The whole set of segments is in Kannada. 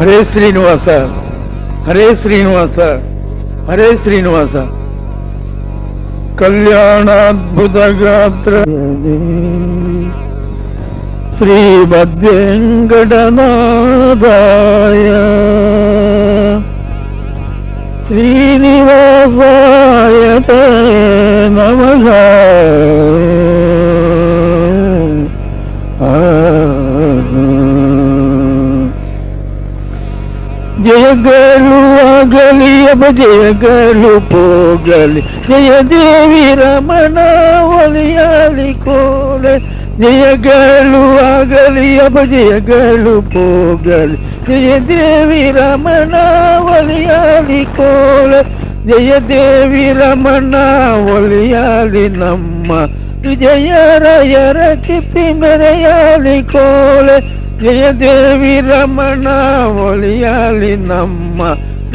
ಹರೇ ಶ್ರೀನಿವಾಸ, ಹರೇ ಶ್ರೀನಿವಾಸ, ಹರೇ ಶ್ರೀನಿವಾಸ. ಕಲ್ಯಾಣಾದ್ಭುತ ಗಾತ್ರ ಶ್ರೀಮದ್ವೆಂಕಟನಾಥಾಯ ಶ್ರೀನಿವಾಸಾಯ ತೇ ನಮಃ. ಜಯಗಳು ಆಗಲಿ ಅಬ ಜಯಗಳು ಹೋಗಲಿ, ಜಯ ದೇವಿ ರಮಣ ಒಲಿಯಾಲಿ ಕೋಲೆ. ಜಯಗಳು ಆಗಲಿ ಅಬ ಜಯಗಳು ಹೋಗಲಿ, ಜಯ ದೇವಿ ರಮಣ ಒಲಿಯಾಲಿ ಕೋಲೆ. ಜಯ ದೇವಿ ರಮಣ ಒಲಿಯಾಲಿ ನಮ್ಮ ವಿಜಯರಾಯರ ಕಿತ್ತಿ ಮೆರೆಯಾಲಿ ಕೋಲೆ. ಜಯ ದೇವಿ ರಮಣ ಒಲಿಯಾಲಿ ನಮ್ಮ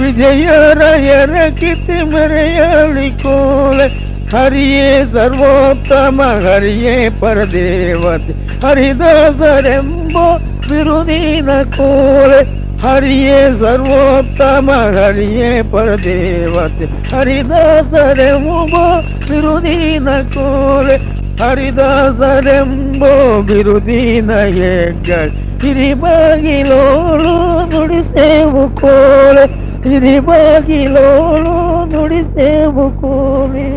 ವಿಜಯರಾಯರ ಕಿತ್ತಿ ಮೆರೆಯಾಲಿ ಕೋಲೆ. ಹರಿಯೇ ಸರ್ವೋತ್ತಮ ಹರಿಯೇ ಪರದೇವತೆ, ಹರಿದಾಸರೆಂಬೋ ಬಿರುದಿನ ಕೋಲೆ. ಹರಿಯೇ ಸರ್ವೋತ್ತಮ ಹರಿಯೇ ಪರದೇವತೆ, ಹರಿದಾಸರೆಂಬೋ ಬಿರುದಿನ ಕೋಲೆ. ಹರಿದಾಸರೆಂಬೋ ಬಿರುದಿನ ಹೆಗ್ಗಳೆ, ಹಿರಿಬಾಗಿಲೋಳು ನುಡಿಸೇವು ಕೋಲೆ. ಹಿರಿಬಾಗಿಲೋಳು ನುಡಿಸೇವು ಕೋಲೆ.